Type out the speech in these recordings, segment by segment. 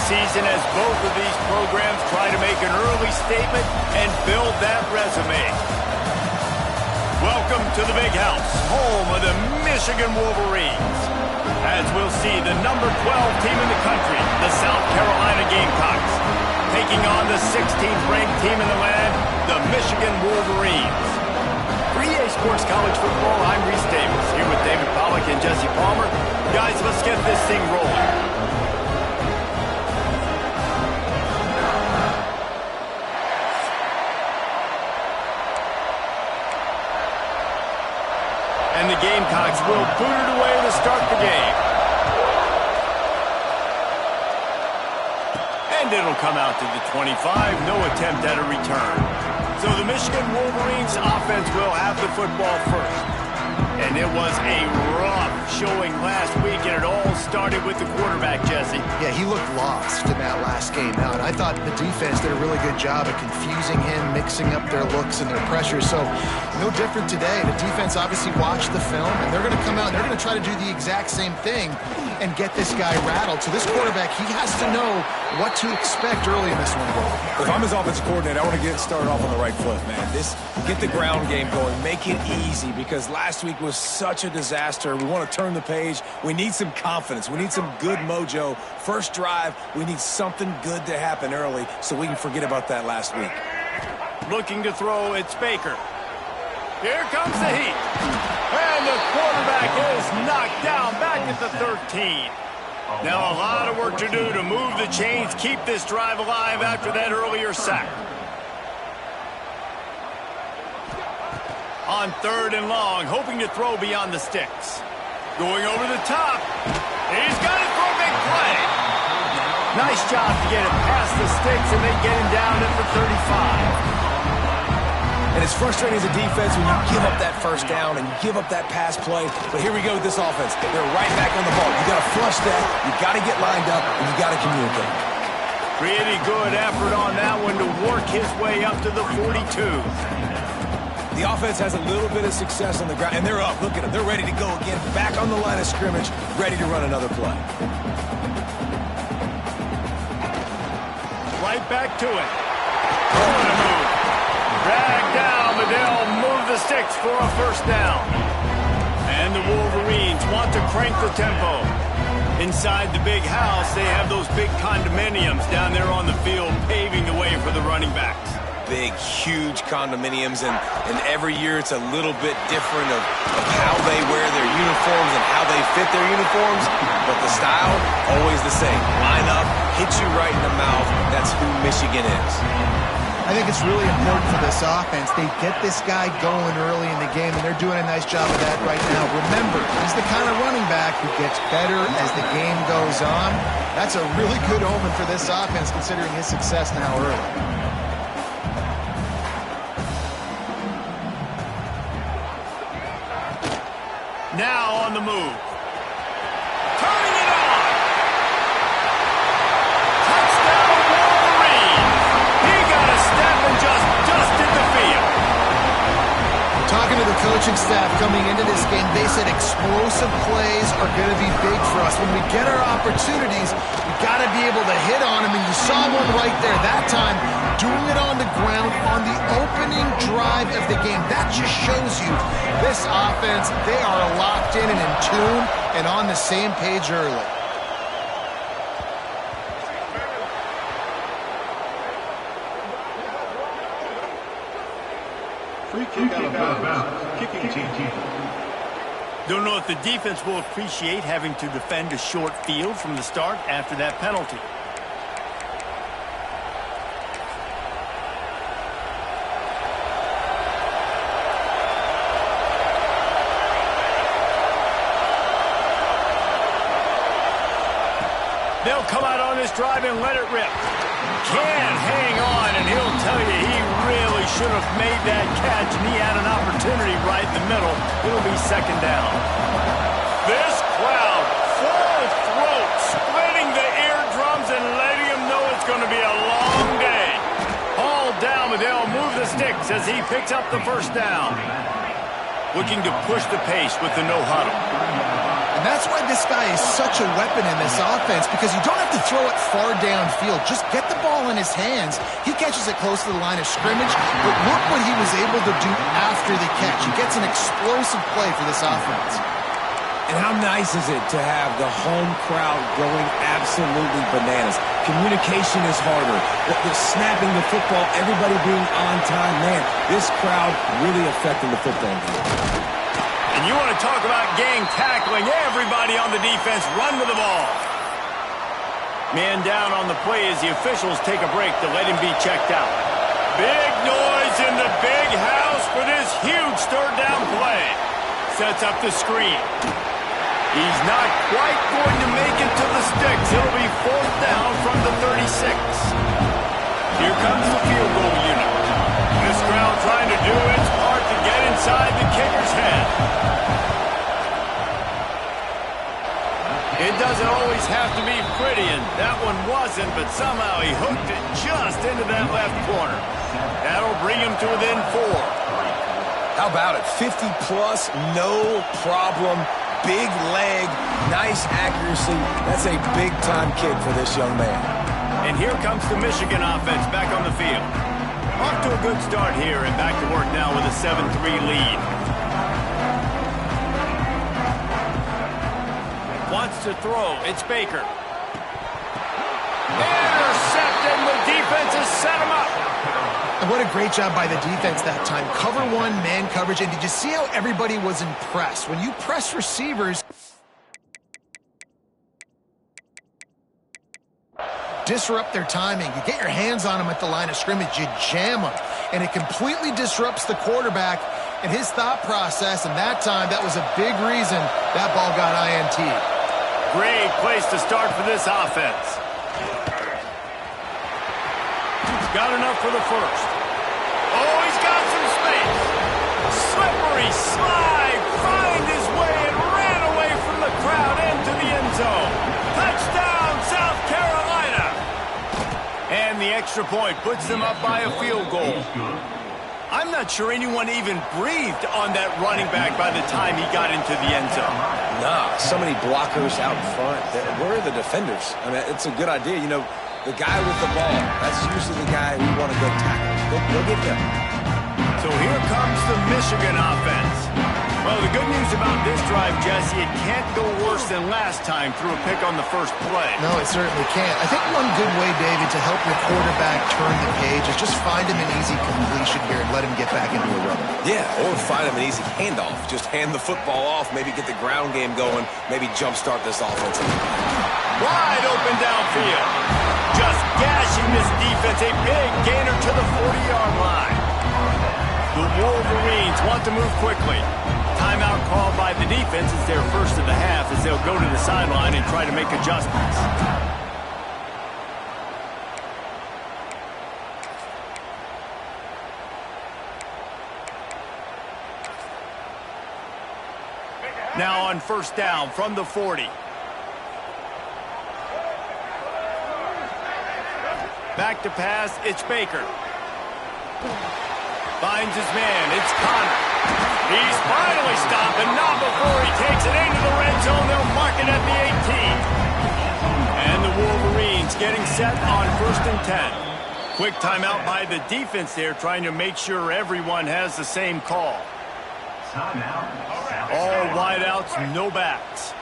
season as both of these programs try to make an early statement and build that resume. Welcome to the Big House, home of the Michigan Wolverines. As we'll see, the number 12 team in the country, the South Carolina Gamecocks, taking on the 16th ranked team in the land, the Michigan Wolverines. For EA Sports College Football, I'm Reese Davis, here with David Pollack and Jesse Palmer. Guys, let's get this thing rolling. And the Gamecocks will boot it away to start the game. And it'll come out to the 25, no attempt at a return. So the Michigan Wolverines offense will have the football first. And it was a rough showing last week, and it all started with the quarterback, Jesse. Yeah, he looked lost in that last game out. I thought the defense did a really good job of confusing him, mixing up their looks and their pressure. So no different today. The defense obviously watched the film, and they're going to come out and they're going to try to do the exact same thing and get this guy rattled. So this quarterback, he has to know what to expect early in this one. If I'm his offensive coordinator, I want to get started off on the right foot, man. Get the ground game going. Make it easy, because last week was such a disaster. We want to turn the page. We need some confidence. We need some good mojo. First drive, we need something good to happen early so we can forget about that last week. Looking to throw, it's Baker. Here comes the heat. And the quarterback is knocked down back at the 13. Now a lot of work to do to move the chains, keep this drive alive after that earlier sack. On 3rd and long, hoping to throw beyond the sticks. Going over the top. He's got it for a big play. Nice job to get it past the sticks, and they get him down at the 35. And it's frustrating as a defense when you give up that first down and you give up that pass play. But here we go with this offense. They're right back on the ball. You got to flush that. You got to get lined up, and you got to communicate. Pretty good effort on that one to work his way up to the 42. The offense has a little bit of success on the ground, and they're up. Look at them. They're ready to go again, back on the line of scrimmage, ready to run another play. Right back to it. What a move. Drag down, but they'll move the sticks for a first down. And the Wolverines want to crank the tempo. Inside the Big House, they have those big condominiums down there on the field, paving the way for the running backs. Big, huge condominiums, and every year it's a little bit different of how they wear their uniforms and how they fit their uniforms, but the style, always the same. Line up, hit you right in the mouth. That's who Michigan is. I think it's really important for this offense. They get this guy going early in the game, and they're doing a nice job of that right now. Remember, he's the kind of running back who gets better as the game goes on. That's a really good omen for this offense, considering his success now early. Now on the move. Turning it on. Touchdown Wolverine. He got a step and just dusted the field. Talking to the coaching staff coming into this game, they said explosive plays are going to be big for us. When we get our opportunities, we got to be able to hit on them, and you saw one right there that time, doing it on the ground on the opening drive of the game. That just shows you this offense, they are locked in and in tune and on the same page early. Free kick out of bounds. Kicking team. Don't know if the defense will appreciate having to defend a short field from the start after that penalty. They'll come out on this drive and let it rip. Can't hang on, and he'll tell you he really should have made that catch, and he had an opportunity right in the middle. It'll be second down. This crowd, full throat, splitting the eardrums and letting him know it's going to be a long day. Hauled down, but they'll move the sticks as he picks up the first down. Looking to push the pace with the no huddle. And that's why this guy is such a weapon in this offense, because you don't have to throw it far downfield. Just get the ball in his hands. He catches it close to the line of scrimmage, but look what he was able to do after the catch. He gets an explosive play for this offense. And how nice is it to have the home crowd going absolutely bananas? Communication is harder. The snapping the football, everybody being on time. Man, this crowd really affecting the football game. And you want to talk about gang tackling, everybody on the defense run with the ball. Man down on the play as the officials take a break to let him be checked out. Big noise in the big house for this huge third down play. Sets up the screen. He's not quite going to make it to the sticks. It'll be fourth down from the 36. Here comes the field goal unit. This crowd trying to do its part to get inside the kicker's head. It doesn't always have to be pretty, and that one wasn't, but somehow he hooked it just into that left corner. That'll bring him to within 4. How about it? 50-plus, no problem. Big leg, nice accuracy. That's a big-time kick for this young man. And here comes the Michigan offense back on the field. Off to a good start here and back to work now with a 7-3 lead. Wants to throw. It's Baker. Intercepted. The defense has set him up. And what a great job by the defense that time. Cover one, man coverage. And did you see how everybody was impressed? When you press receivers, disrupt their timing. You get your hands on them at the line of scrimmage. You jam them. And it completely disrupts the quarterback and his thought process. And that time, that was a big reason that ball got INT. Great place to start for this offense. Got enough for the first. Oh, he's got some space. Slippery slide. Find his way and ran away from the crowd into the end zone. Touchdown, South Carolina. And the extra point puts them up by a field goal. I'm not sure anyone even breathed on that running back by the time he got into the end zone. Nah, so many blockers out in front. Where are the defenders? I mean, it's a good idea. You know, the guy with the ball, that's usually the guy we want to go tackle. Go get him. So here comes the Michigan offense. Well, the good news about this drive, Jesse, it can't go worse than last time through a pick on the first play. No, it certainly can't. I think one good way, David, to help your quarterback turn the page is just find him an easy completion here and let him get back into a rhythm. Yeah, or find him an easy handoff. Just hand the football off, maybe get the ground game going, maybe jumpstart this offense. Wide open downfield. Just gashing this defense. A big gainer to the 40-yard line. The Wolverines want to move quickly. Timeout called by the defense is their first of the half as they'll go to the sideline and try to make adjustments. Now on first down from the 40. Back to pass, it's Baker. Finds his man, it's Connor. He's finally stopped, and not before he takes it into the red zone. They'll mark it at the 18. And the Wolverines getting set on first and 10. Quick timeout by the defense there, trying to make sure everyone has the same call. All wideouts, no backs.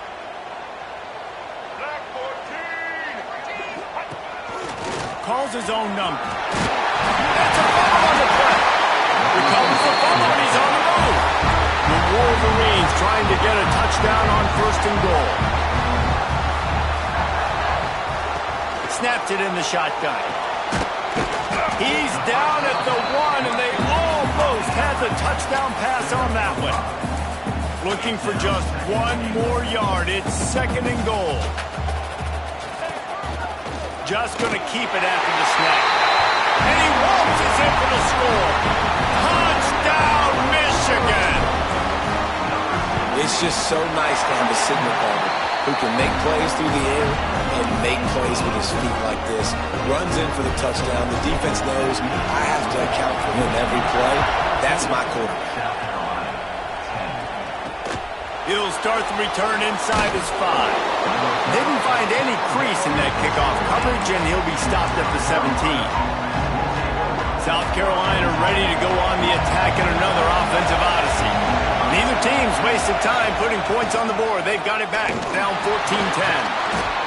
Calls his own number. That's a fumble on the play. Recovers the fumble, and he's on the move. The Wolverines trying to get a touchdown on first and goal. Snaps it in the shotgun. He's down at the 1, and they almost had the touchdown pass on that one. Looking for just one more yard. It's second and goal. Just going to keep it after the snap. And he waltzes in for the score. Touchdown, Michigan! It's just so nice to have a signal caller who can make plays through the air and make plays with his feet like this. Runs in for the touchdown. The defense knows I have to account for him every play. That's my quarterback. He'll start the return inside his 5. Didn't find any crease in that kickoff coverage, and he'll be stopped at the 17. South Carolina ready to go on the attack in another offensive odyssey. Neither team's wasted time putting points on the board. They've got it back, down 14-10.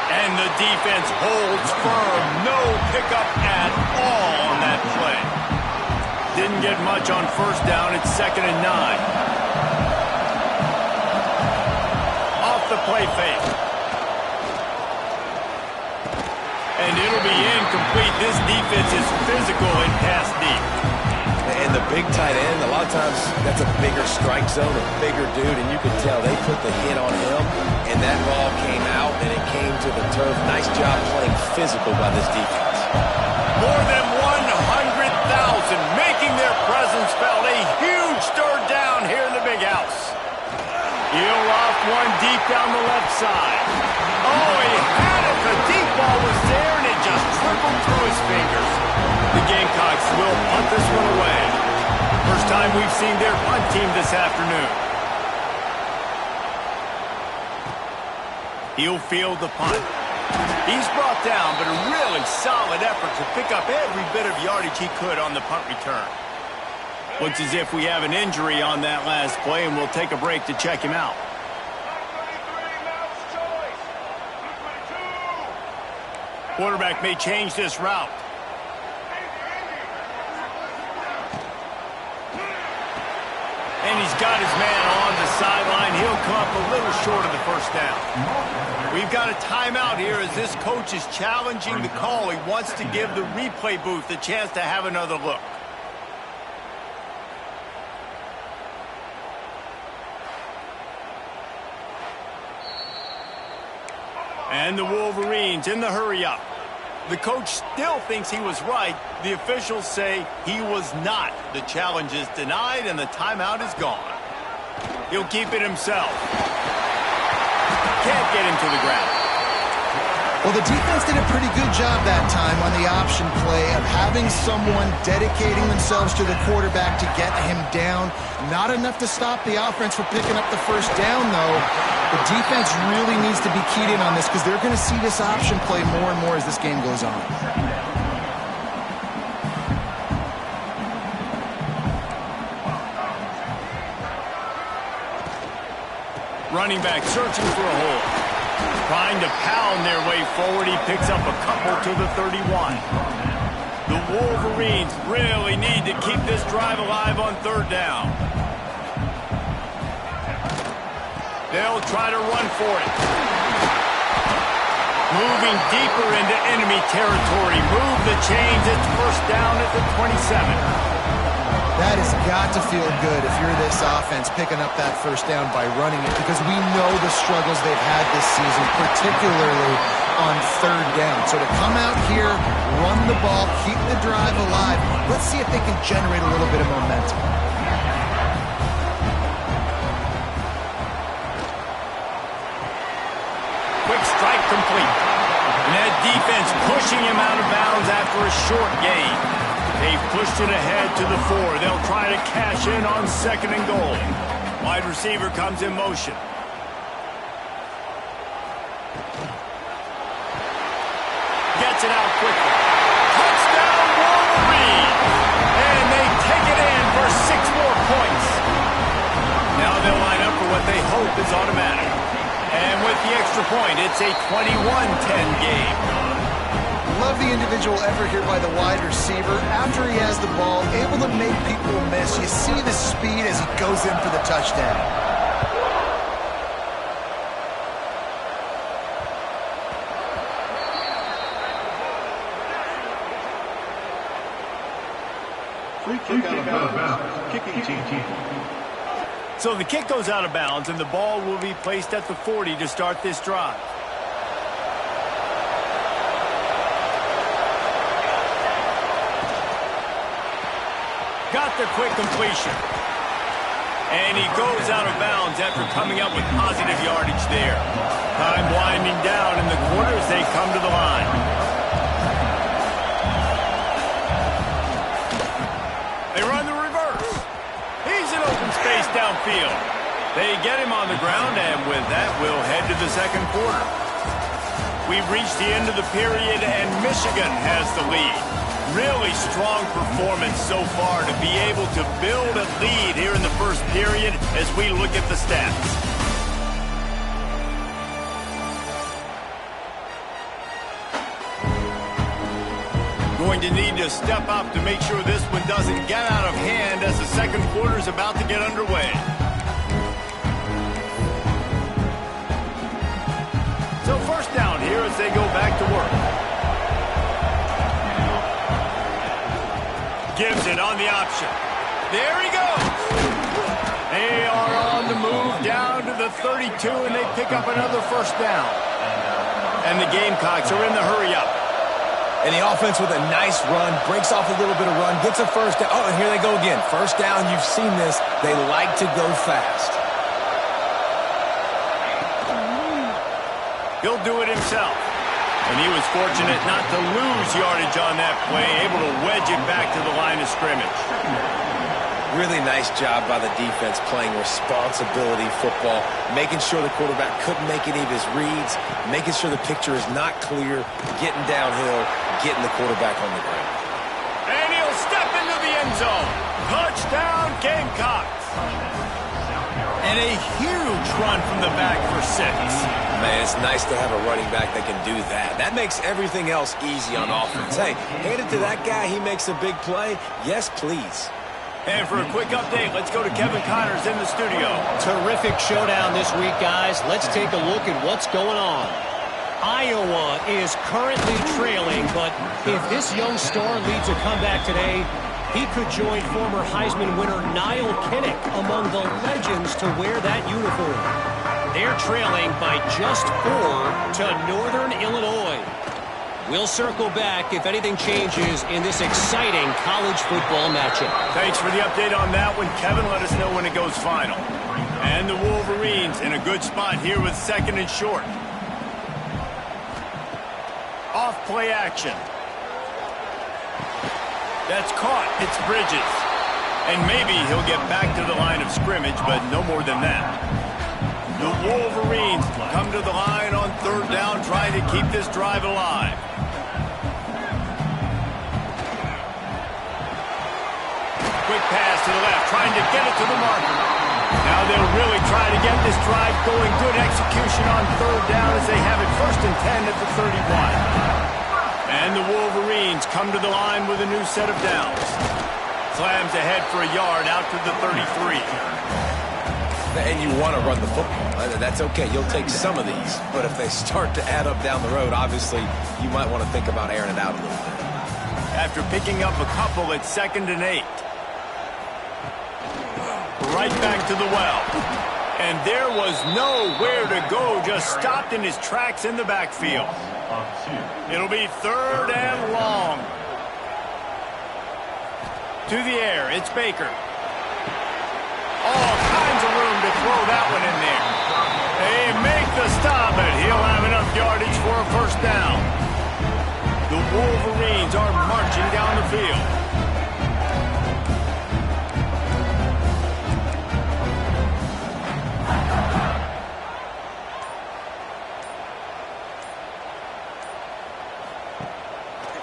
And the defense holds firm. No pickup at all on that play. Didn't get much on first down. It's 2nd and 9. Off the play fake. And it'll be incomplete. This defense is physical and pass deep. And the big tight end, a lot of times that's a bigger strike zone, a bigger dude, and you can tell they put the hit on him, and that ball came out, and it came to the turf. Nice job playing physical by this defense. More than 100,000 making their presence felt. A huge third down here in the big house. He'll off one deep down the left side. Oh, he had it. The deep ball was there, and it just trickled through his fingers. The Gamecocks will punt this one away. First time we've seen their punt team this afternoon. He'll field the punt. He's brought down, but a really solid effort to pick up every bit of yardage he could on the punt return. Looks as if we have an injury on that last play, and we'll take a break to check him out. Quarterback may change this route. And he's got his man on the sideline. He'll come up a little short of the first down. We've got a timeout here as this coach is challenging the call. He wants to give the replay booth a chance to have another look. And the Wolverines in the hurry-up. The coach still thinks he was right. The officials say he was not. The challenge is denied, and the timeout is gone. He'll keep it himself. Can't get him to the ground. Well, the defense did a pretty good job that time on the option play of having someone dedicating themselves to the quarterback to get him down. Not enough to stop the offense from picking up the first down, though. The defense really needs to be keyed in on this because they're going to see this option play more and more as this game goes on. Running back searching for a hole. Trying to pound their way forward. He picks up a couple to the 31. The Wolverines really need to keep this drive alive on third down. They'll try to run for it. Moving deeper into enemy territory. Move the chains. It's first down at the 27. That has got to feel good if you're this offense picking up that first down by running it, because we know the struggles they've had this season, particularly on third down. So to come out here, run the ball, keep the drive alive, let's see if they can generate a little bit of momentum. Quick strike complete. And that defense pushing him out of bounds after a short gain. They've pushed it ahead to the 4. They'll try to cash in on 2nd and goal. Wide receiver comes in motion. Gets it out quickly. Touchdown, Wolverines! And they take it in for 6 more points. Now they'll line up for what they hope is automatic. And with the extra point, it's a 21-10 game. Love the individual effort here by the wide receiver. After he has the ball, able to make people miss. You see the speed as he goes in for the touchdown. Free kick out of bounds. Kicking team. So the kick goes out of bounds, and the ball will be placed at the 40 to start this drive. Got the quick completion. And he goes out of bounds after coming up with positive yardage there. Time winding down in the quarter as they come to the line. They run the reverse. He's in open space downfield. They get him on the ground, and with that, we'll head to the second quarter. We've reached the end of the period, and Michigan has the lead. Really strong performance so far to be able to build a lead here in the first period as we look at the stats. Going to need to step up to make sure this one doesn't get out of hand as the second quarter is about to get underway. So first down here as they go back to work. Gives it on the option. There he goes. They are on the move down to the 32, and they pick up another first down. And the Gamecocks are in the hurry-up. And the offense with a nice run, breaks off a little bit of run, gets a first down. Oh, and here they go again. First down, you've seen this. They like to go fast. He'll do it himself. And he was fortunate not to lose yardage on that play, able to wedge it back to the line of scrimmage. Really nice job by the defense playing responsibility football, making sure the quarterback couldn't make any of his reads, making sure the picture is not clear, getting downhill, getting the quarterback on the ground. And he'll step into the end zone. Touchdown, Gamecocks. And a huge run from the back for 6. Man, it's nice to have a running back that can do that. That makes everything else easy on offense. Hey, hand it to that guy. He makes a big play. Yes, please. And for a quick update, let's go to Kevin Connors in the studio. Terrific showdown this week, guys. Let's take a look at what's going on. Iowa is currently trailing, but if this young star leads a comeback today, he could join former Heisman winner Niall Kinnick among the legends to wear that uniform. They're trailing by just 4 to Northern Illinois. We'll circle back if anything changes in this exciting college football matchup. Thanks for the update on that one, Kevin. Let us know when it goes final. And the Wolverines in a good spot here with second and short. Off play action. That's caught. It's Bridges. And maybe he'll get back to the line of scrimmage, but no more than that. The Wolverines come to the line on third down, trying to keep this drive alive. Quick pass to the left, trying to get it to the marker. Now they'll really try to get this drive going. Good execution on third down as they have it first and 10 at the 31. And the Wolverines come to the line with a new set of downs. Slams ahead for a yard out to the 33. And you want to run the football. That's okay. You'll take some of these. But if they start to add up down the road, obviously, you might want to think about airing it out a little bit. After picking up a couple, it's 2nd and 8. Right back to the well. And there was nowhere to go, just stopped in his tracks in the backfield. It'll be 3rd and long. To the air, it's Baker. All kinds of room to throw that one in there. They make the stop, but he'll have enough yardage for a first down. The Wolverines are marching down the field.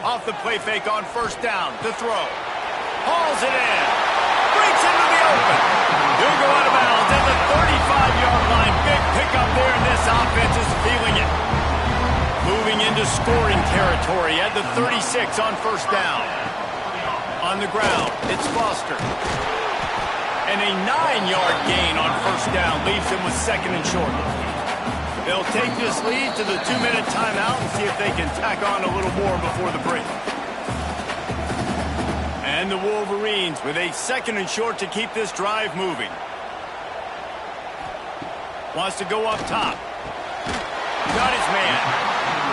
Off the play fake on first down. The throw. Hauls it in. Breaks into the open. He'll go out of bounds at the 35-yard line. Big pickup there, and this offense is feeling it. Moving into scoring territory at the 36 on first down. On the ground, it's Foster. And a 9-yard gain on first down leaves him with 2nd and short. They'll take this lead to the 2-minute timeout and see if they can tack on a little more before the break. And the Wolverines with a 2nd and short to keep this drive moving. Wants to go up top. Got his man.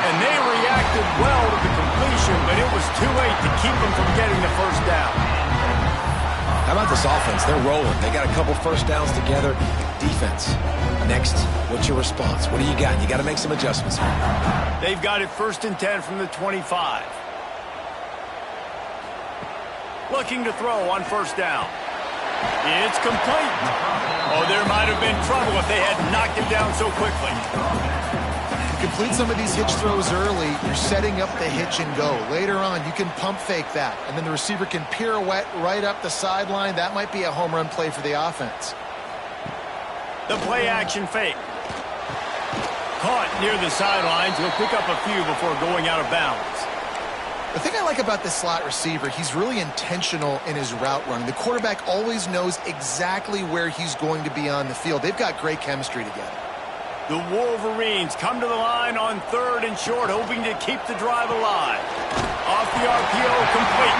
And they reacted well to the completion, but it was too late to keep them from getting the first down. How about this offense? They're rolling. They got a couple first downs together. Defense. Next, what's your response? What do you got? You got to make some adjustments here. They've got it 1st and 10 from the 25. Looking to throw on first down. It's complete. Oh, there might have been trouble if they had knocked him down so quickly. Complete some of these hitch throws early, you're setting up the hitch and go. Later on, you can pump fake that, and then the receiver can pirouette right up the sideline. That might be a home run play for the offense. The play action fake. Caught near the sidelines. He'll pick up a few before going out of bounds. The thing I like about this slot receiver, he's really intentional in his route running. The quarterback always knows exactly where he's going to be on the field. They've got great chemistry together. The Wolverines come to the line on 3rd and short, hoping to keep the drive alive. Off the RPO, complete.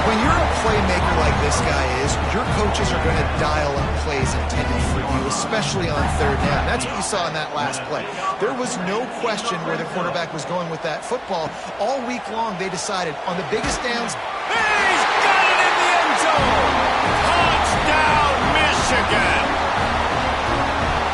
When you're a playmaker like this guy is, your coaches are going to dial up plays intended for you, especially on 3rd down. That's what you saw in that last play. There was no question where the quarterback was going with that football. All week long, they decided on the biggest downs. He's got it in the end zone! Touchdown, Michigan!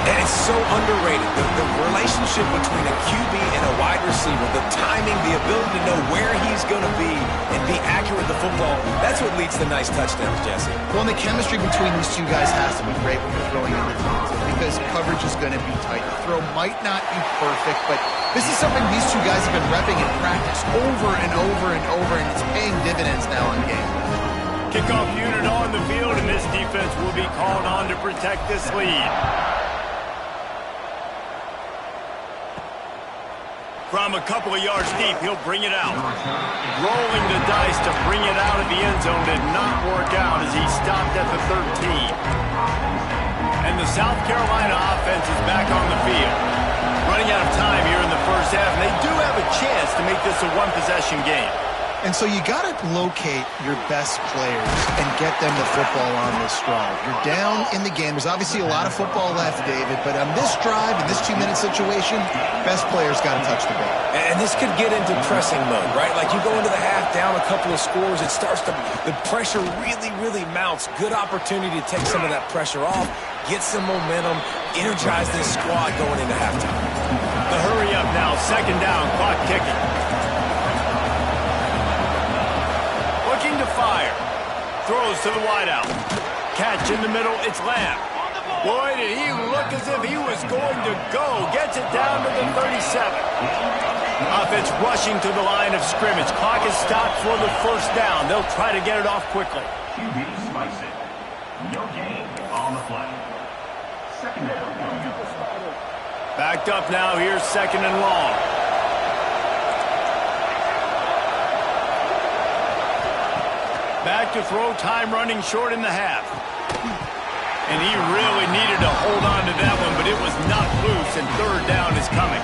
And it's so underrated. The relationship between a QB and a wide receiver, the timing, the ability to know where he's going to be and be accurate with the football, that's what leads to nice touchdowns, Jesse. Well, and the chemistry between these two guys has to be great when you're throwing into the field because coverage is going to be tight. The throw might not be perfect, but this is something these two guys have been repping in practice over and over and over, and it's paying dividends now in game. Kickoff unit on the field, and this defense will be called on to protect this lead. From a couple of yards deep, he'll bring it out. Rolling the dice to bring it out of the end zone did not work out as he stopped at the 13. And the South Carolina offense is back on the field. Running out of time here in the first half, and they do have a chance to make this a one-possession game. And so you got to locate your best players and get them the football on this drive. You're down in the game. There's obviously a lot of football left, David, but on this drive, in this 2-minute situation, best players got to touch the ball. And this could get into pressing mode, right? Like you go into the half down a couple of scores, it starts to, the pressure really mounts. Good opportunity to take some of that pressure off, get some momentum, energize this squad going into halftime. The hurry up now, 2nd down, clock ticking. To fire. Throws to the wideout. Catch in the middle. It's Lamb. Boy, did he look as if he was going to go. Gets it down to the 37. Offense rushing to the line of scrimmage. Clock is stopped for the 1st down. They'll try to get it off quickly. QB spikes it. No gain on the play. 2nd down. Backed up now. Here's 2nd and long. Back to throw, time running short in the half. And he really needed to hold on to that one, but it was not loose, and 3rd down is coming.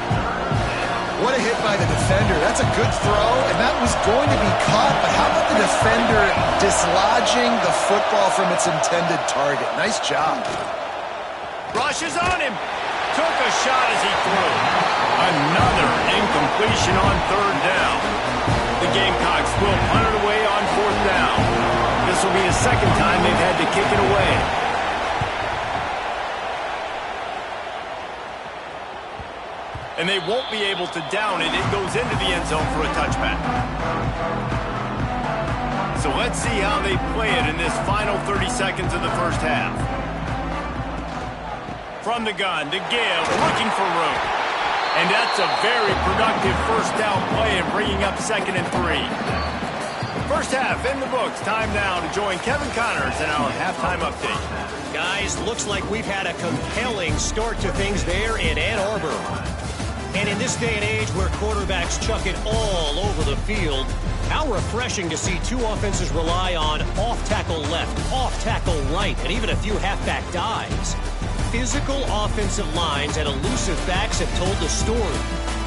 What a hit by the defender. That's a good throw, and that was going to be caught, but how about the defender dislodging the football from its intended target? Nice job. Rushes on him. Took a shot as he threw. Another incompletion on 3rd down. The Gamecocks will punt it away on 4th down. This will be the 2nd time they've had to kick it away. And they won't be able to down it. It goes into the end zone for a touchback. So let's see how they play it in this final 30 seconds of the first half. From the gun to Gibb, looking for room. And that's a very productive 1st down play and bringing up 2nd and 3. First half in the books. Time now to join Kevin Connors in our halftime update. Guys, looks like we've had a compelling start to things there in Ann Arbor. And in this day and age where quarterbacks chuck it all over the field, how refreshing to see two offenses rely on off-tackle left, off-tackle right, and even a few halfback dives. Physical offensive lines and elusive backs have told the story.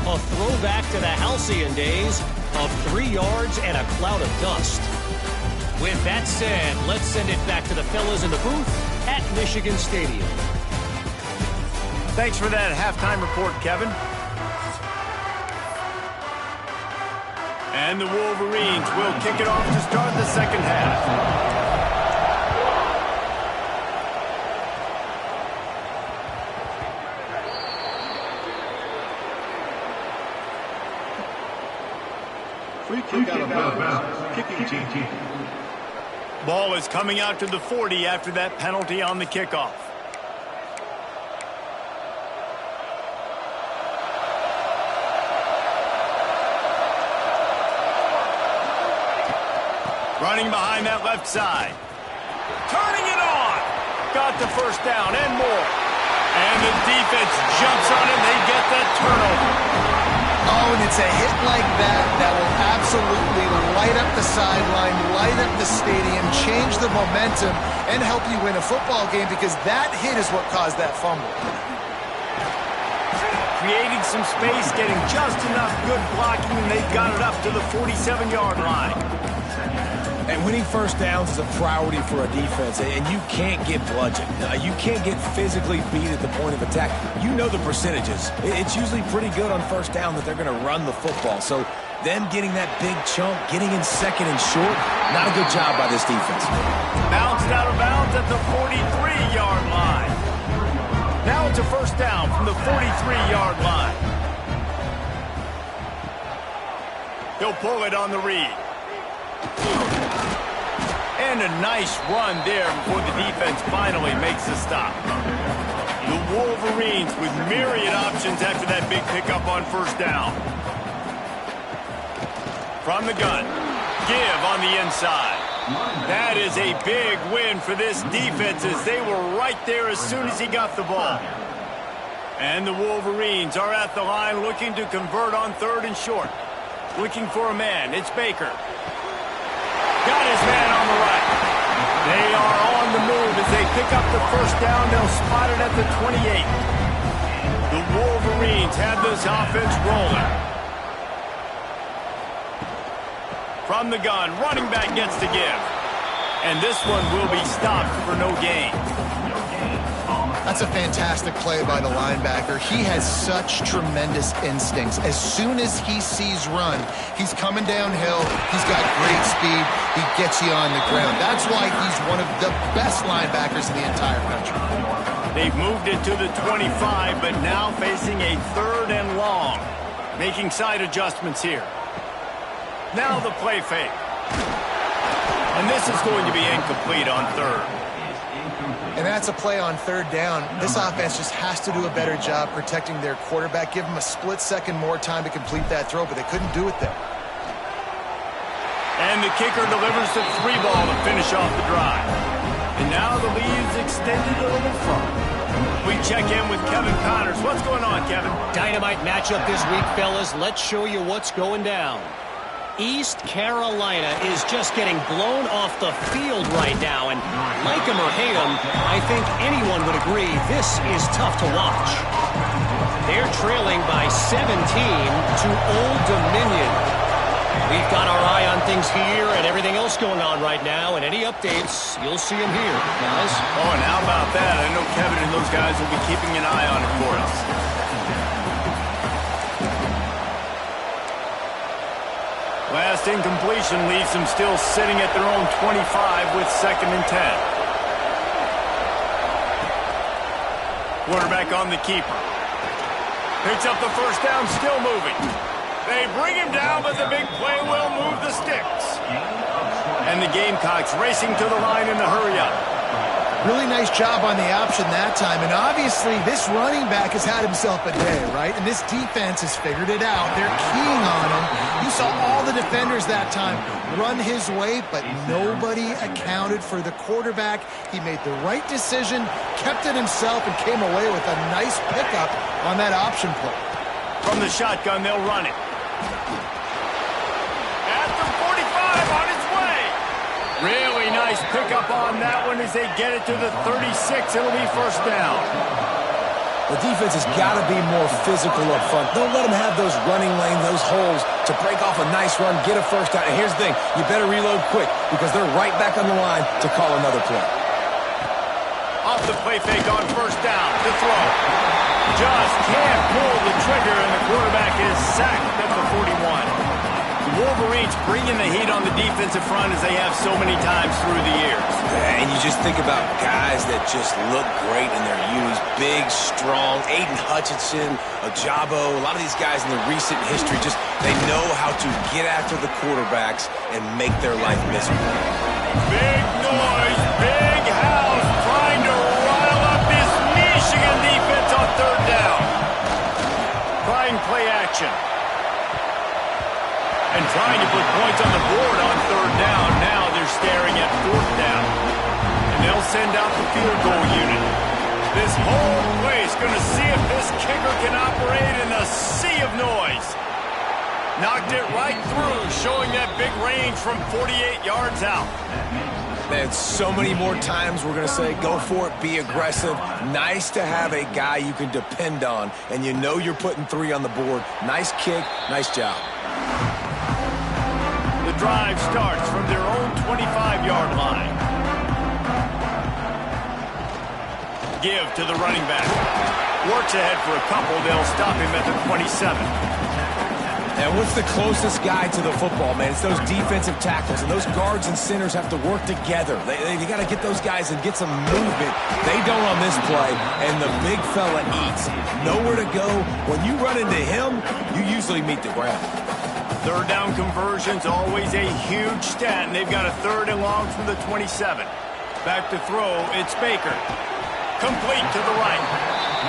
A throwback to the halcyon days of 3 yards and a cloud of dust. With that said, let's send it back to the fellas in the booth at Michigan Stadium. Thanks for that halftime report, Kevin. And the Wolverines will kick it off to start the 2nd half. Free kick out of bounds. Kicking team. Ball is coming out to the 40 after that penalty on the kickoff. Running behind that left side. Turning it on. Got the first down and more. And the defense jumps on it. They get that turnover. Oh, and it's a hit like that that will absolutely light up the sideline, light up the stadium, change the momentum, and help you win a football game because that hit is what caused that fumble. Creating some space, getting just enough good blocking, and they got it up to the 47-yard line. And winning first downs is a priority for a defense, and you can't get bludgeoned. You can't get physically beat at the point of attack. You know the percentages. It's usually pretty good on first down that they're going to run the football. So them getting that big chunk, getting in second and short, not a good job by this defense. Bounced out of bounds at the 43-yard line. Now it's a first down from the 43-yard line. He'll pull it on the read. And a nice run there before the defense finally makes a stop. The Wolverines with myriad options after that big pickup on first down. From the gun, give on the inside. That is a big win for this defense as they were right there as soon as he got the ball. And the Wolverines are at the line looking to convert on third and short. Looking for a man, it's Baker. Got his man on the right. They are on the move as they pick up the first down. They'll spot it at the 28. The Wolverines have this offense rolling. From the gun, running back gets to give. And this one will be stopped for no gain. That's a fantastic play by the linebacker. He has such tremendous instincts. As soon as he sees run, he's coming downhill. He's got great speed. He gets you on the ground. That's why he's one of the best linebackers in the entire country. They've moved it to the 25, but now facing a third and long. Making side adjustments here. Now the play fake. And this is going to be incomplete on third. And that's a play on third down. This offense just has to do a better job protecting their quarterback. Give him a split second more time to complete that throw, but they couldn't do it there. And the kicker delivers the 3-ball to finish off the drive. And now the lead's extended a little further. We check in with Kevin Connors. What's going on, Kevin? Dynamite matchup this week, fellas. Let's show you what's going down. East Carolina is just getting blown off the field right now, and like him or hate him, I think anyone would agree this is tough to watch. They're trailing by 17 to Old Dominion. We've got our eye on things here and everything else going on right now, and any updates, you'll see them here, guys. Oh, and how about that? I know Kevin and those guys will be keeping an eye on it for us. Last incompletion leaves them still sitting at their own 25 with 2nd and 10. Quarterback on the keeper. Picks up the first down, still moving. They bring him down, but the big play will move the sticks. And the Gamecocks racing to the line in the hurry-up. Really nice job on the option that time. And obviously, this running back has had himself a day, right? And this defense has figured it out. They're keying on him. You saw all the defenders that time run his way, but nobody accounted for the quarterback. He made the right decision, kept it himself, and came away with a nice pickup on that option play. From the shotgun, they'll run it. At the 45 on its way. Really nice pickup on that one as they get it to the 36. It'll be first down. The defense has got to be more physical up front. Don't let them have those running lanes, those holes to break off a nice run, get a first down. And here's the thing, you better reload quick because they're right back on the line to call another play. Off the play fake on first down to throw. Just can't pull the trigger, and the quarterback is sacked at the 41. Wolverines bringing the heat on the defensive front as they have so many times through the years. Yeah, and you just think about guys that just look great in their youth. Big, strong, Aiden Hutchinson, Ajabo, a lot of these guys in the recent history, just they know how to get after the quarterbacks and make their life miserable. Big noise, big house, trying to rile up this Michigan defense on third down. Trying play action. And trying to put points on the board on third down. Now they're staring at fourth down. And they'll send out the field goal unit. This whole place going to see if this kicker can operate in a sea of noise. Knocked it right through, showing that big range from 48 yards out. Man, so many more times we're going to say, go for it, be aggressive. Nice to have a guy you can depend on, and you know you're putting 3 on the board. Nice kick, nice job. The drive starts from their own 25-yard line. Give to the running back. Works ahead for a couple. They'll stop him at the 27. And what's the closest guy to the football, man? It's those defensive tackles, and those guards and centers have to work together. They got to get those guys and get some movement. They don't on this play, and the big fella eats. Nowhere to go. When you run into him, you usually meet the ground. Third down conversion's always a huge stat, and they've got a 3rd and long from the 27. Back to throw, it's Baker. Complete to the right.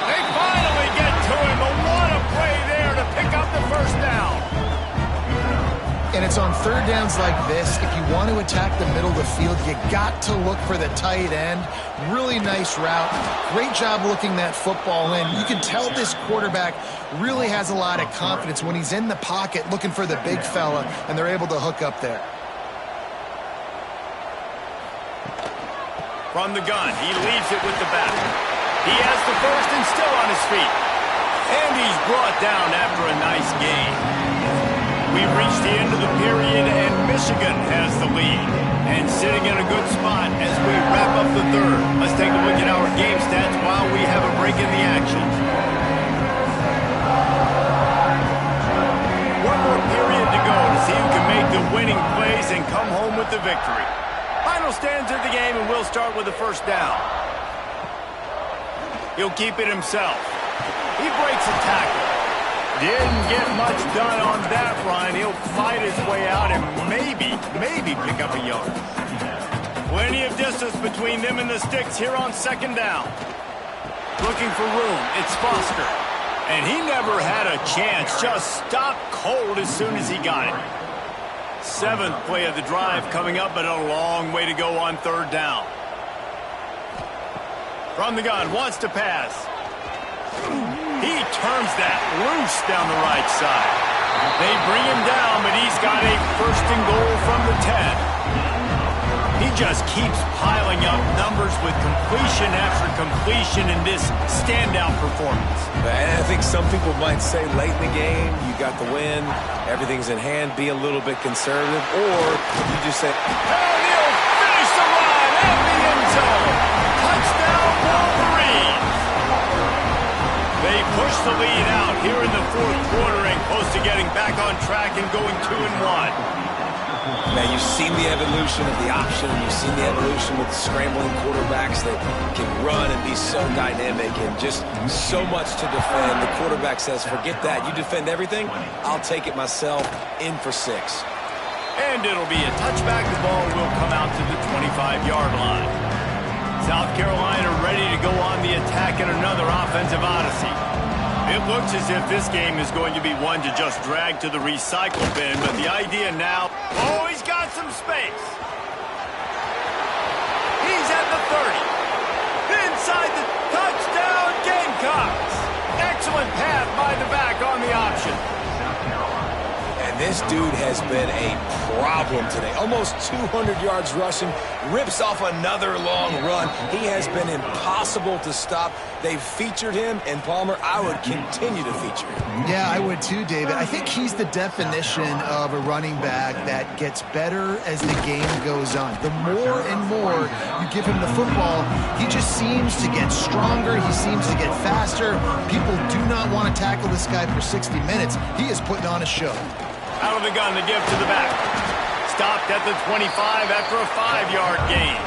They finally get to him. What a play there to pick up the first down. And it's on third downs like this, if you want to attack the middle of the field, you got to look for the tight end. Really nice route. Great job looking that football in. You can tell this quarterback really has a lot of confidence when he's in the pocket looking for the big fella, and they're able to hook up there. From the gun, he leaves it with the back. He has the first and still on his feet. And he's brought down after a nice gain. We've reached the end of the period, and Michigan has the lead. And sitting in a good spot as we wrap up the third. Let's take a look at our game stats while we have a break in the action. One more period to go to see who can make the winning plays and come home with the victory. Final stands of the game, and we'll start with the first down. He'll keep it himself. He breaks a tackle. Didn't get much done on that run. He'll fight his way out and maybe pick up a yard. Plenty of distance between them and the sticks here on second down. Looking for room. It's Foster. And he never had a chance. Just stopped cold as soon as he got it. 7th play of the drive coming up, but a long way to go on third down. From the gun, wants to pass. He turns that loose down the right side. They bring him down, but he's got a 1st and goal from the 10. He just keeps piling up numbers with completion after completion in this standout performance. And I think some people might say late in the game, you got the win, everything's in hand, be a little bit conservative, or you just say, and he'll finish the line at the end zone. Touchdown, Wolverines. They push the lead out here in the 4th quarter and close to getting back on track and going 2-1. man, you've seen the evolution of the option. You've seen the evolution with scrambling quarterbacks that can run and be so dynamic and just so much to defend. The quarterback says, forget that. You defend everything, I'll take it myself. In for 6. And it'll be a touchback. The ball will come out to the 25-yard line. South Carolina ready to go on the attack in another offensive odyssey. It looks as if this game is going to be one to just drag to the recycle bin, but the idea now, oh, he's got some space. He's at the 30. Inside the touchdown, Gamecocks. Excellent pass by the back on the option. And this dude has been a problem today. Almost 200 yards rushing, rips off another long run. He has been impossible to stop. They've featured him, and Palmer, I would continue to feature him. Yeah, I would too, David. I think he's the definition of a running back that gets better as the game goes on. The more and more you give him the football, he just seems to get stronger. He seems to get faster. People do not want to tackle this guy for 60 minutes. He is putting on a show. Out of the gun to give to the back. Stopped at the 25 after a 5-yard gain.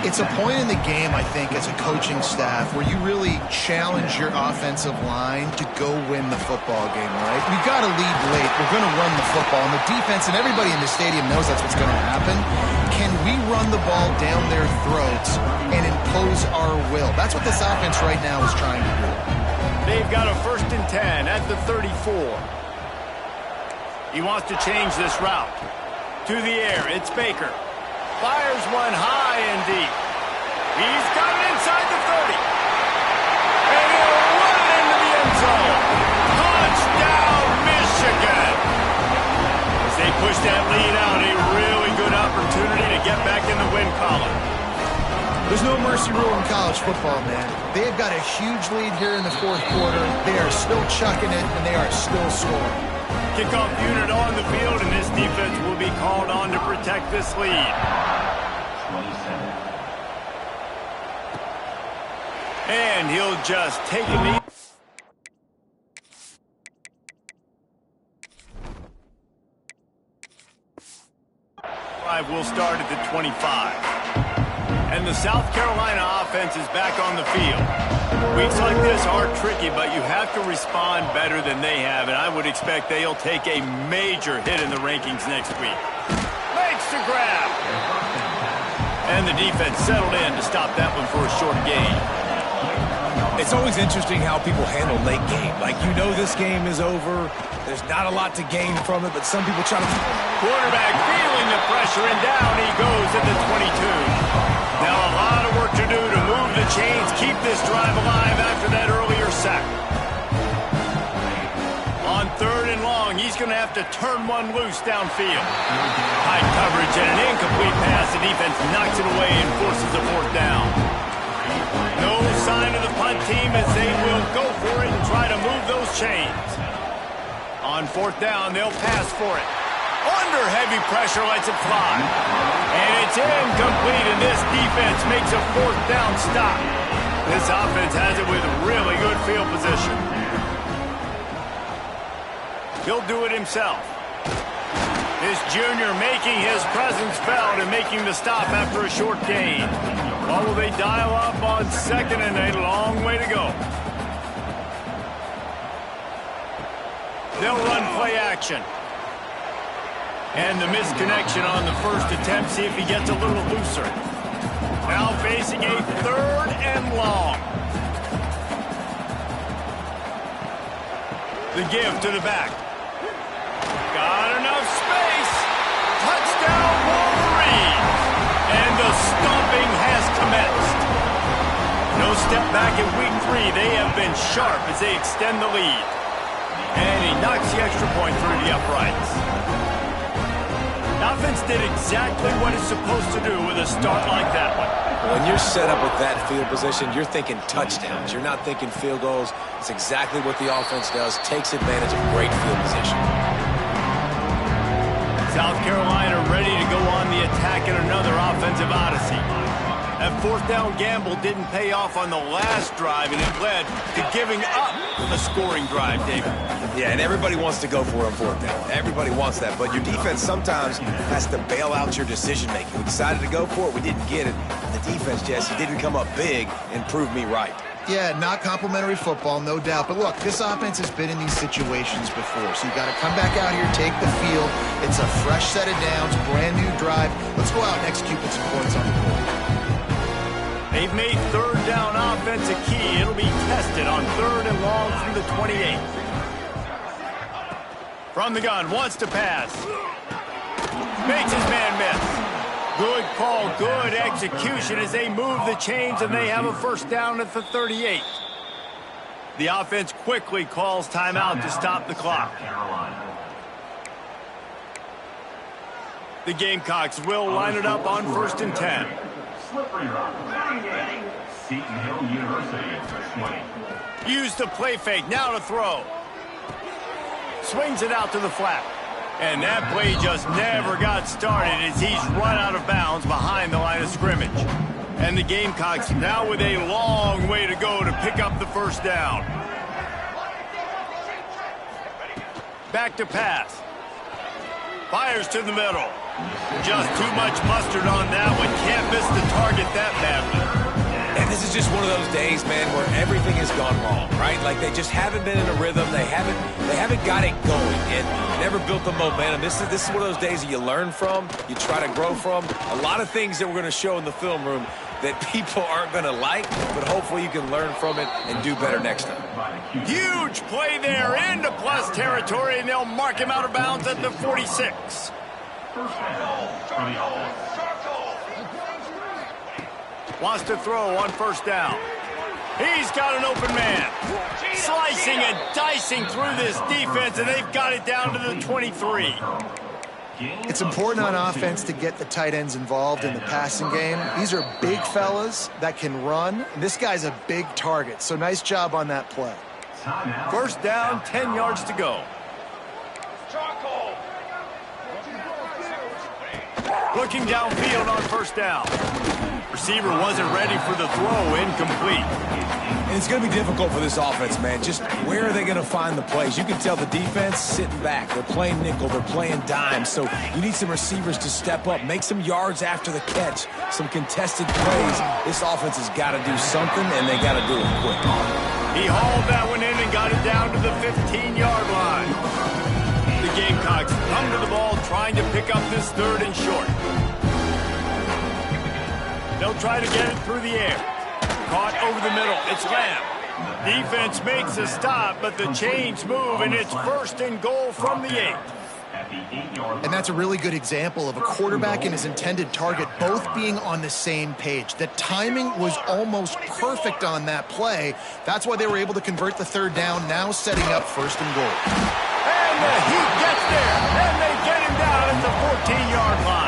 It's a point in the game, I think, as a coaching staff where you really challenge your offensive line to go win the football game, right? We've got to lead late. We're going to run the football. And the defense and everybody in the stadium knows that's what's going to happen. Can we run the ball down their throats and impose our will? That's what this offense right now is trying to do. They've got a 1st and 10 at the 34. He wants to change this route. To the air, it's Baker. Fires one high and deep. He's got it inside the 30. And he'll run it into the end zone. Touchdown, Michigan. As they push that lead out, a really good opportunity to get back in the win column. There's no mercy rule in college football, man. They've got a huge lead here in the 4th quarter. They are still chucking it, and they are still scoring. Kickoff unit on the field, and this defense will be called on to protect this lead. 27. And he'll just take a knee. Drive will start at the 25. And the South Carolina offense is back on the field. Weeks like this are tricky, but you have to respond better than they have, and I would expect they'll take a major hit in the rankings next week. Makes the grab. And the defense settled in to stop that one for a short gain. It's always interesting how people handle late game. Like, you know this game is over. There's not a lot to gain from it, but some people try to... Quarterback feeling the pressure, and down he goes at the 22. Now a lot of work to do to move the chains, keep this drive alive after that earlier sack. On 3rd and long, he's going to have to turn one loose downfield. High coverage and an incomplete pass. The defense knocks it away and forces a 4th down. No sign of the punt team as they will go for it and try to move those chains. On 4th down, they'll pass for it. Under heavy pressure, lets it fly. And it's incomplete, and this defense makes a 4th down stop. This offense has it with really good field position. He'll do it himself. This junior making his presence felt and making the stop after a short gain. Or will they dial up on 2nd and a long way to go? They'll run play action. And the misconnection on the first attempt. See if he gets a little looser. Now facing a 3rd and long. The give to the back. Got enough space. Touchdown, Wolverines. And the stomping has commenced. No step back in week 3. They have been sharp as they extend the lead. And he knocks the extra point through the uprights. The offense did exactly what it's supposed to do with a start like that one. When you're set up with that field position, you're thinking touchdowns. You're not thinking field goals. It's exactly what the offense does. Takes advantage of great field position. South Carolina ready to go on the attack in another offensive odyssey. That 4th down gamble didn't pay off on the last drive, and it led to giving up a scoring drive, David. Yeah, and everybody wants to go for it on 4th down. Everybody wants that, but your defense sometimes has to bail out your decision-making. We decided to go for it. We didn't get it. The defense, Jesse, didn't come up big and prove me right. Yeah, not complimentary football, no doubt. But look, this offense has been in these situations before. So you got to come back out here, take the field. It's a fresh set of downs, brand new drive. Let's go out and execute with some points on the board. They've made 3rd down offense a key. It'll be tested on 3rd and long from the 28. From the gun, wants to pass. Makes his man miss. Good call, good execution as they move the chains, and they have a 1st down at the 38. The offense quickly calls timeout to stop the clock. The Gamecocks will line it up on 1st and 10. Slippery rock. Seton Hill University at 20. Use the play fake, now to throw. Swings it out to the flat. And that play just never got started as he's run out of bounds behind the line of scrimmage. And the Gamecocks now with a long way to go to pick up the 1st down. Back to pass. Fires to the middle. Just too much mustard on that one. Can't miss the target that badly. And this is just one of those days, man, where everything has gone wrong, right? Like they just haven't been in a rhythm. They haven't got it going and never built the momentum. This is one of those days that you learn from, you try to grow from. A lot of things that we're going to show in the film room that people aren't going to like, but hopefully you can learn from it and do better next time. Huge play there into plus territory, and they'll mark him out of bounds at the 46. First down for the offense. Wants to throw on first down. He's got an open man. Slicing and dicing through this defense, and they've got it down to the 23. It's important on offense to get the tight ends involved in the passing game. These are big fellas that can run. And this guy's a big target, so nice job on that play. First down, 10 yards to go. Looking downfield on first down. Receiver wasn't ready for the throw, incomplete. And it's going to be difficult for this offense, man. Just where are they going to find the plays? You can tell the defense sitting back. They're playing nickel. They're playing dime. So you need some receivers to step up, make some yards after the catch, some contested plays. This offense has got to do something, and they got to do it quick. He hauled that one in and got it down to the 15-yard line. The Gamecocks come to the ball trying to pick up this third and short. They'll try to get it through the air. Caught over the middle. It's Lamb. Defense makes a stop, but the chains move, and it's first and goal from the 8. And that's a really good example of a quarterback and his intended target both being on the same page. The timing was almost perfect on that play. That's why they were able to convert the third down, now setting up first and goal. And the Heat gets there, and they get him down at the 14-yard line.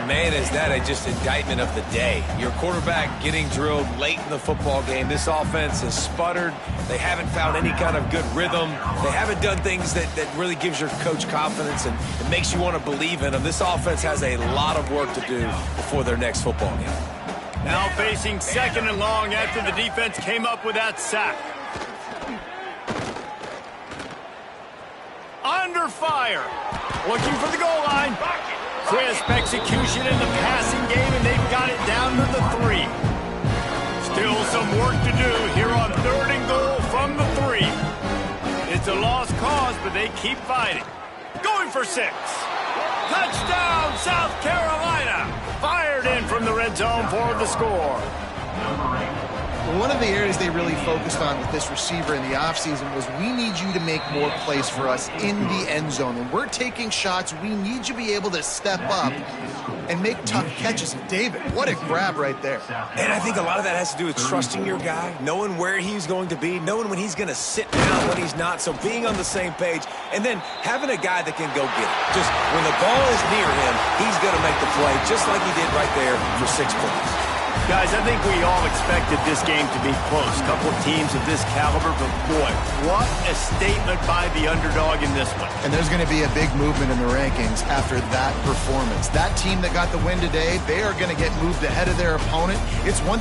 Man, is that just indictment of the day. Your quarterback getting drilled late in the football game. This offense has sputtered. They haven't found any kind of good rhythm. They haven't done things that really gives your coach confidence and it makes you want to believe in them. This offense has a lot of work to do before their next football game. Now facing second and long after the defense came up with that sack. Under fire. Looking for the goal line. Crisp execution in the passing game, and they've got it down to the 3. Still some work to do here on third and goal from the 3. It's a lost cause, but they keep fighting. Going for 6. Touchdown, South Carolina. Fired in from the red zone for the score. One of the areas they really focused on with this receiver in the offseason was we need you to make more plays for us in the end zone. When we're taking shots, we need you to be able to step up and make tough catches. David, what a grab right there. And I think a lot of that has to do with trusting your guy, knowing where he's going to be, knowing when he's going to sit down, when he's not. So being on the same page and then having a guy that can go get it. Just when the ball is near him, he's going to make the play just like he did right there for 6 points. Guys, I think we all expected this game to be close. Couple of teams of this caliber, but boy, what a statement by the underdog in this one. And there's going to be a big movement in the rankings after that performance. That team that got the win today, they are going to get moved ahead of their opponent. It's one thing